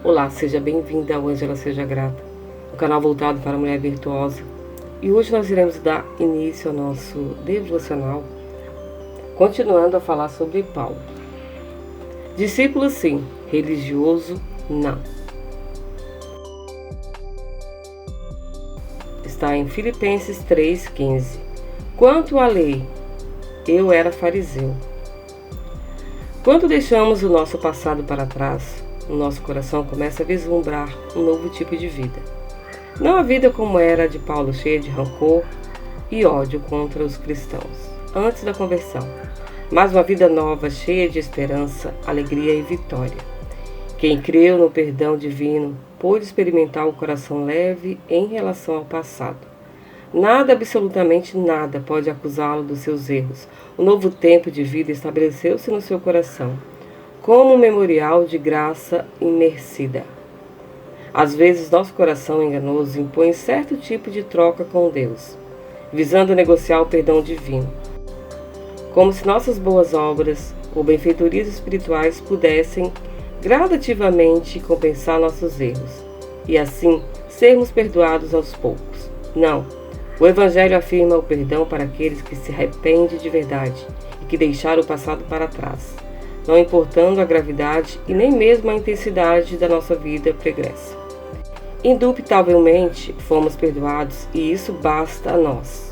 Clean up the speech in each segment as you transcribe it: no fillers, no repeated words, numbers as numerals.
Olá, seja bem-vinda ao Ângela Seja Grata, um canal voltado para a mulher virtuosa. E hoje nós iremos dar início ao nosso devocional, continuando a falar sobre Paulo. Discípulo sim, religioso não. Está em Filipenses 3,15. Quanto à lei, eu era fariseu. Quando deixamos o nosso passado para trás, o nosso coração começa a vislumbrar um novo tipo de vida. Não a vida como era a de Paulo, cheia de rancor e ódio contra os cristãos, antes da conversão, mas uma vida nova, cheia de esperança, alegria e vitória. Quem creu no perdão divino pôde experimentar o coração leve em relação ao passado. Nada, absolutamente nada, pode acusá-lo dos seus erros. Um novo tempo de vida estabeleceu-se no seu coração, como um memorial de graça imercida. Às vezes, nosso coração enganoso impõe certo tipo de troca com Deus, visando negociar o perdão divino, como se nossas boas obras ou benfeitorias espirituais pudessem gradativamente compensar nossos erros, e assim sermos perdoados aos poucos. Não, o Evangelho afirma o perdão para aqueles que se arrependem de verdade e que deixaram o passado para trás, não importando a gravidade e nem mesmo a intensidade da nossa vida pregressa. Indubitavelmente fomos perdoados e isso basta a nós.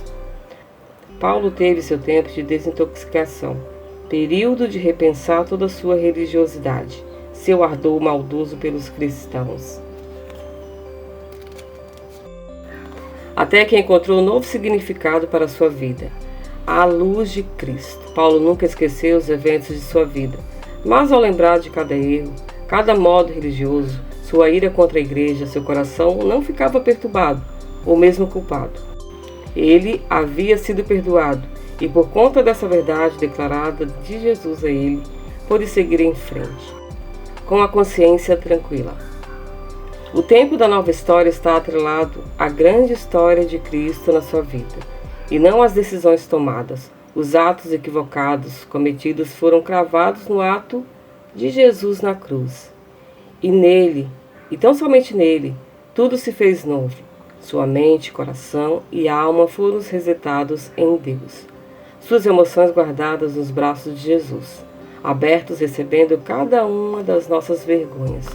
Paulo teve seu tempo de desintoxicação, período de repensar toda a sua religiosidade, seu ardor maldoso pelos cristãos, até que encontrou um novo significado para a sua vida, à luz de Cristo. Paulo nunca esqueceu os eventos de sua vida, mas ao lembrar de cada erro, cada modo religioso, sua ira contra a igreja, seu coração não ficava perturbado ou mesmo culpado. Ele havia sido perdoado e por conta dessa verdade declarada de Jesus a ele, pôde seguir em frente, com a consciência tranquila. O tempo da nova história está atrelado à grande história de Cristo na sua vida, e não às decisões tomadas. Os atos equivocados cometidos foram cravados no ato de Jesus na cruz. E nele, e tão somente nele, tudo se fez novo. Sua mente, coração e alma foram resetados em Deus. Suas emoções guardadas nos braços de Jesus, abertos recebendo cada uma das nossas vergonhas.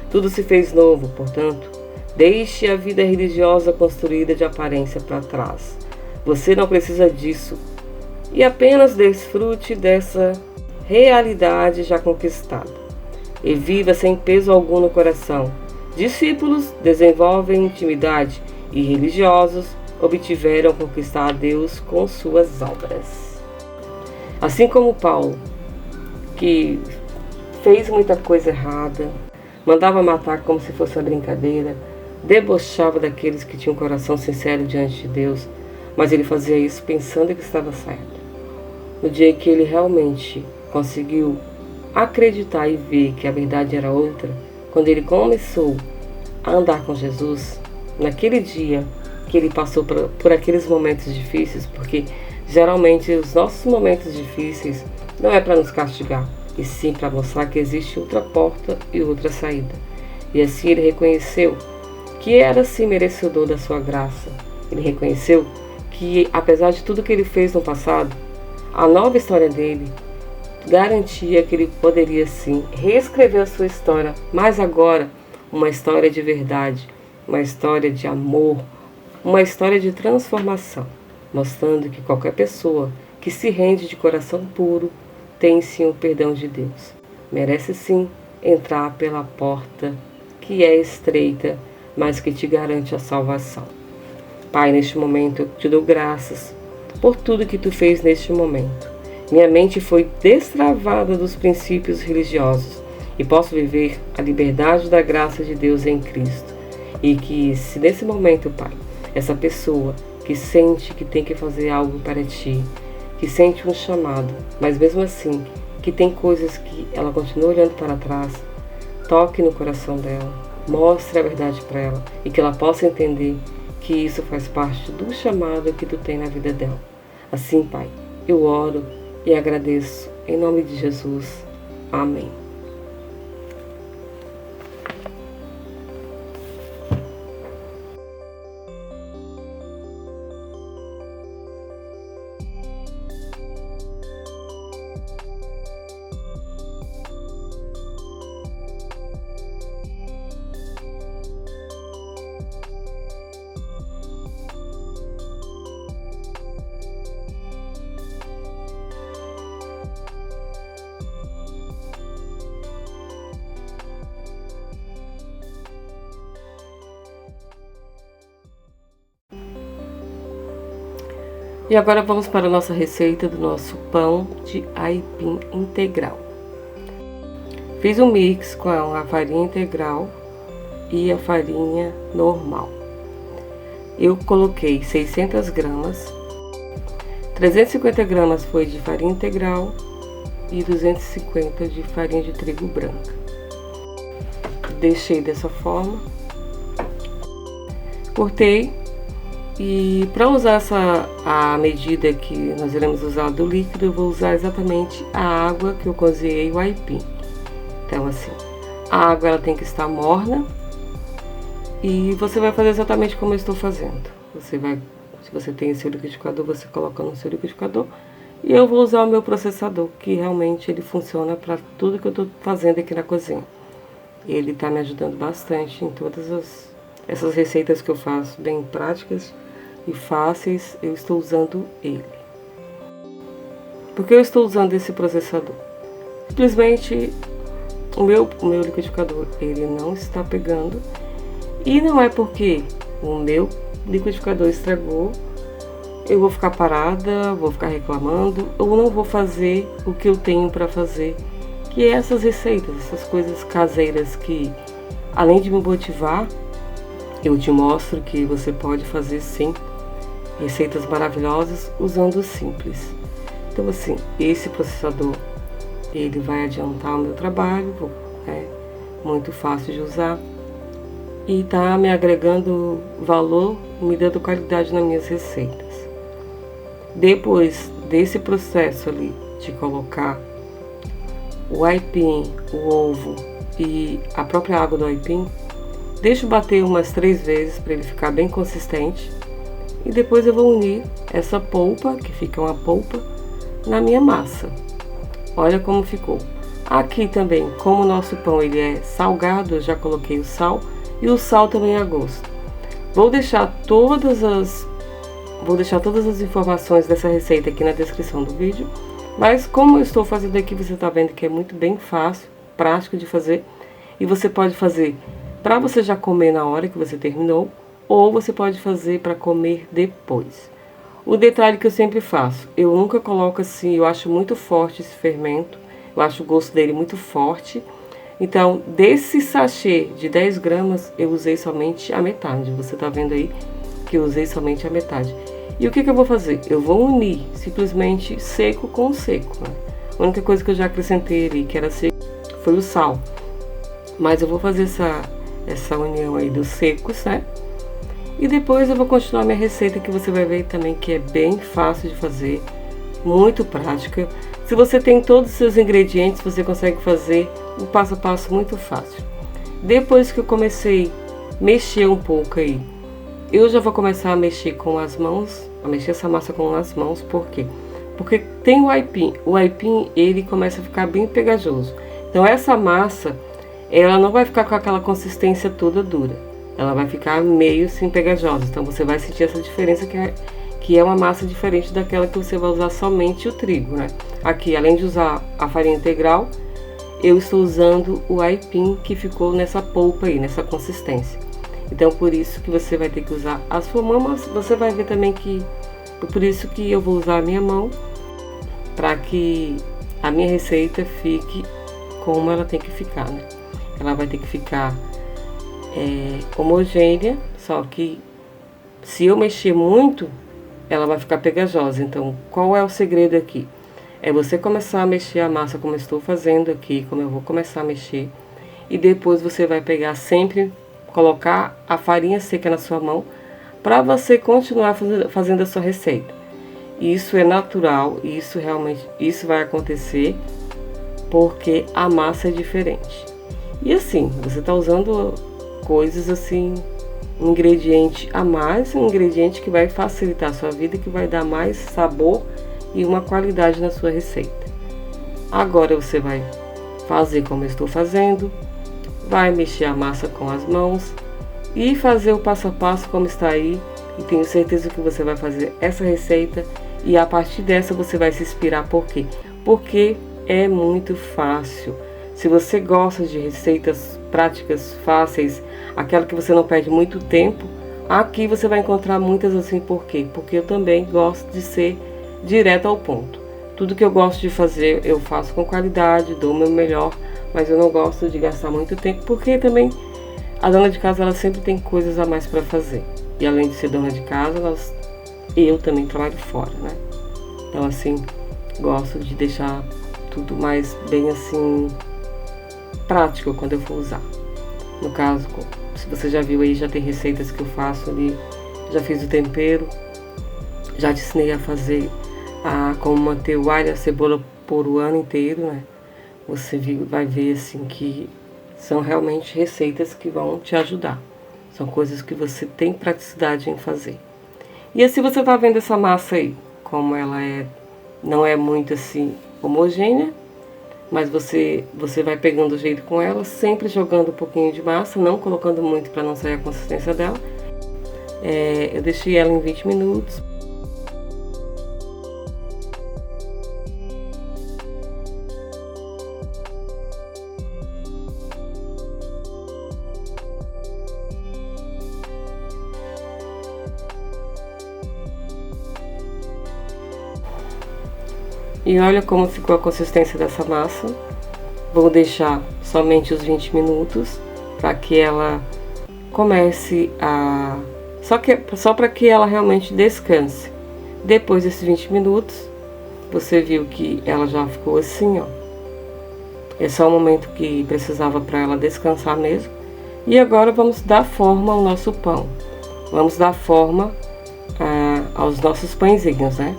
Tudo se fez novo, portanto, deixe a vida religiosa construída de aparência para trás. Você não precisa disso e apenas desfrute dessa realidade já conquistada. E viva sem peso algum no coração. Discípulos desenvolvem intimidade e religiosos obtiveram conquistar a Deus com suas obras. Assim como Paulo, que fez muita coisa errada, mandava matar como se fosse uma brincadeira, debochava daqueles que tinham um coração sincero diante de Deus, mas ele fazia isso pensando que estava certo. No dia que ele realmente conseguiu acreditar e ver que a verdade era outra, quando ele começou a andar com Jesus, naquele dia que ele passou por aqueles momentos difíceis, porque geralmente os nossos momentos difíceis não é para nos castigar, e sim para mostrar que existe outra porta e outra saída. E assim ele reconheceu que era sim merecedor da sua graça. Ele reconheceu que, apesar de tudo que ele fez no passado, a nova história dele garantia que ele poderia sim reescrever a sua história, mas agora uma história de verdade, uma história de amor, uma história de transformação, mostrando que qualquer pessoa que se rende de coração puro tem sim o perdão de Deus. Merece sim entrar pela porta que é estreita, mas que te garante a salvação. Pai, neste momento eu te dou graças por tudo que tu fez neste momento. Minha mente foi destravada dos princípios religiosos e posso viver a liberdade da graça de Deus em Cristo. E que se nesse momento, Pai, essa pessoa que sente que tem que fazer algo para ti, que sente um chamado, mas mesmo assim, que tem coisas que ela continua olhando para trás, toque no coração dela, mostre a verdade para ela e que ela possa entender que isso faz parte do chamado que tu tem na vida dela. Assim, Pai, eu oro e agradeço em nome de Jesus. Amém. E agora vamos para a nossa receita do nosso pão de aipim integral. Fiz um mix com a farinha integral e a farinha normal. Eu coloquei 600 gramas, 350 gramas foi de farinha integral e 250 de farinha de trigo branca. Deixei dessa forma, cortei. E para usar a medida que nós iremos usar do líquido, eu vou usar exatamente a água que eu cozinhei o aipim. Então assim, a água ela tem que estar morna e você vai fazer exatamente como eu estou fazendo. Se você tem seu liquidificador, você coloca no seu liquidificador. E eu vou usar o meu processador, que realmente ele funciona para tudo que eu estou fazendo aqui na cozinha. Ele está me ajudando bastante em todas essas receitas que eu faço, bem práticas e fáceis, eu estou usando ele. Por que eu estou usando esse processador? Simplesmente o meu liquidificador ele não está pegando, e não é porque o meu liquidificador estragou, eu vou ficar parada, vou ficar reclamando, ou não vou fazer o que eu tenho para fazer, que é essas receitas, essas coisas caseiras que, além de me motivar, eu te mostro que você pode fazer sim receitas maravilhosas usando o simples. Então assim, esse processador ele vai adiantar o meu trabalho, é muito fácil de usar e tá me agregando valor, me dando qualidade nas minhas receitas. Depois desse processo ali de colocar o aipim, o ovo e a própria água do aipim, deixo bater umas 3 vezes para ele ficar bem consistente. E depois eu vou unir essa polpa, que fica uma polpa, na minha massa. Olha como ficou. Aqui também, como o nosso pão ele é salgado, eu já coloquei o sal. E o sal também é a gosto. Vou deixar todas as informações dessa receita aqui na descrição do vídeo. Mas como eu estou fazendo aqui, você está vendo que é muito bem fácil, prático de fazer. E você pode fazer para você já comer na hora que você terminou, ou você pode fazer para comer depois. O detalhe que eu sempre faço, eu nunca coloco assim, eu acho muito forte esse fermento, eu acho o gosto dele muito forte. Então, desse sachê de 10 gramas, eu usei somente a metade. Você tá vendo aí que eu usei somente a metade. E o que eu vou fazer? Eu vou unir simplesmente seco com seco, né? A única coisa que eu já acrescentei ali, que era seco, foi o sal. Mas eu vou fazer essa união aí dos secos, né? E depois eu vou continuar minha receita, que você vai ver também que é bem fácil de fazer, muito prática. Se você tem todos os seus ingredientes, você consegue fazer um passo a passo muito fácil. Depois que eu comecei a mexer um pouco aí, eu já vou começar a mexer com as mãos, a mexer essa massa com as mãos. Por quê? Porque tem o aipim. O aipim, ele começa a ficar bem pegajoso. Então essa massa, ela não vai ficar com aquela consistência toda dura. Ela vai ficar meio assim pegajosa. Então você vai sentir essa diferença que é uma massa diferente daquela que você vai usar somente o trigo, né? Aqui, além de usar a farinha integral, eu estou usando o aipim, que ficou nessa polpa aí, nessa consistência. Então por isso que você vai ter que usar a sua mão, mas você vai ver também que por isso que eu vou usar a minha mão, para que a minha receita fique como ela tem que ficar, né? Ela vai ter que ficar homogênea, só que se eu mexer muito, ela vai ficar pegajosa. Então, qual é o segredo aqui? É você começar a mexer a massa como eu estou fazendo aqui, como eu vou começar a mexer. E depois você vai pegar sempre, colocar a farinha seca na sua mão, para você continuar fazendo a sua receita. Isso é natural, isso realmente, isso vai acontecer, porque a massa é diferente. E assim, você está usando coisas assim, um ingrediente a mais, um ingrediente que vai facilitar a sua vida, que vai dar mais sabor e uma qualidade na sua receita. Agora você vai fazer como eu estou fazendo, vai mexer a massa com as mãos e fazer o passo a passo como está aí, e tenho certeza que você vai fazer essa receita e a partir dessa você vai se inspirar. Por quê? Porque é muito fácil. Se você gosta de receitas práticas, fáceis, aquela que você não perde muito tempo, Aqui você vai encontrar muitas assim, por quê? Porque eu também gosto de ser direto ao ponto. Tudo que eu gosto de fazer, eu faço com qualidade, dou o meu melhor, mas eu não gosto de gastar muito tempo, porque também a dona de casa, ela sempre tem coisas a mais para fazer. E além de ser dona de casa, eu também trabalho fora, né? Então, assim, gosto de deixar tudo mais bem, assim, prático quando eu for usar. No caso, se você já viu aí, já tem receitas que eu faço ali, já fiz o tempero, já te ensinei a fazer como manter o alho e a cebola por o ano inteiro, né? Você vai ver assim que são realmente receitas que vão te ajudar. São coisas que você tem praticidade em fazer. E assim você tá vendo essa massa aí, como ela não é muito assim homogênea, mas você vai pegando o jeito com ela, sempre jogando um pouquinho de massa, não colocando muito para não sair a consistência dela. Eu deixei ela em 20 minutos. E olha como ficou a consistência dessa massa. Vou deixar somente os 20 minutos para que ela comece a... Só para que ela realmente descanse. Depois desses 20 minutos, você viu que ela já ficou assim, ó. É só o momento que precisava para ela descansar mesmo. E agora vamos dar forma ao nosso pão. Vamos dar forma aos nossos pãezinhos, né?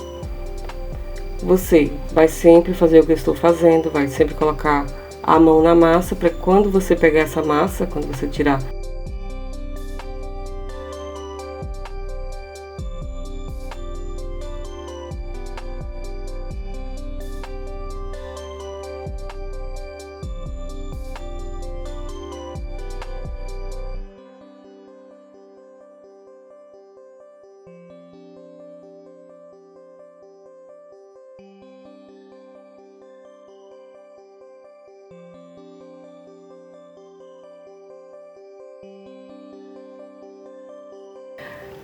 Você vai sempre fazer o que eu estou fazendo, vai sempre colocar a mão na massa, para quando você pegar essa massa, quando você tirar,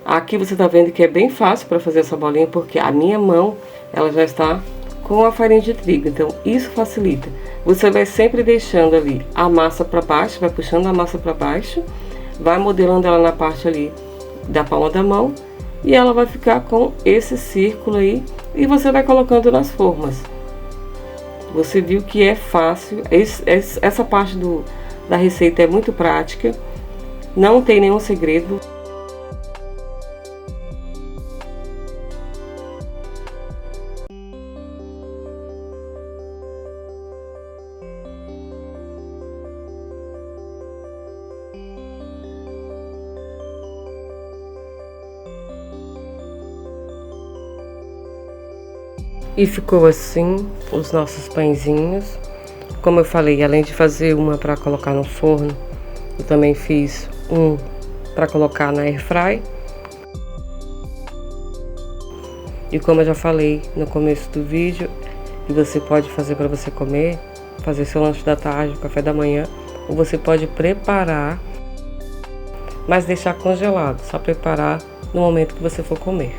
aqui você tá vendo que é bem fácil para fazer essa bolinha, porque a minha mão, ela já está com a farinha de trigo, então isso facilita. Você vai sempre deixando ali a massa para baixo, vai puxando a massa para baixo, vai modelando ela na parte ali da palma da mão, e ela vai ficar com esse círculo aí, e você vai colocando nas formas. Você viu que é fácil, essa parte da receita é muito prática, não tem nenhum segredo. E ficou assim os nossos pãezinhos. Como eu falei, além de fazer uma para colocar no forno, eu também fiz um para colocar na airfry. E como eu já falei no começo do vídeo, que você pode fazer para você comer, fazer seu lanche da tarde, café da manhã, ou você pode preparar, mas deixar congelado, só preparar no momento que você for comer.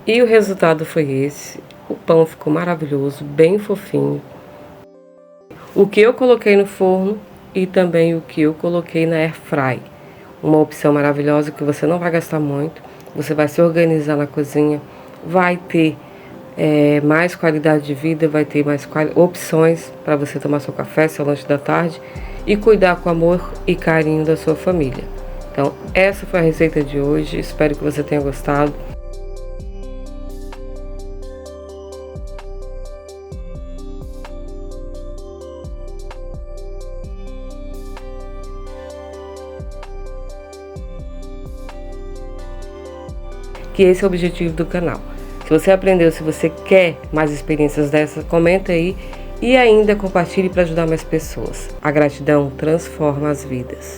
E o resultado foi esse. O pão ficou maravilhoso, bem fofinho. O que eu coloquei no forno e também o que eu coloquei na airfry. Uma opção maravilhosa que você não vai gastar muito. Você vai se organizar na cozinha, vai ter mais qualidade de vida, vai ter mais opções para você tomar seu café, seu lanche da tarde e cuidar com amor e carinho da sua família. Então, essa foi a receita de hoje. Espero que você tenha gostado. Que esse é o objetivo do canal. Se você aprendeu, se você quer mais experiências dessas, comenta aí e ainda compartilhe para ajudar mais pessoas. A gratidão transforma as vidas.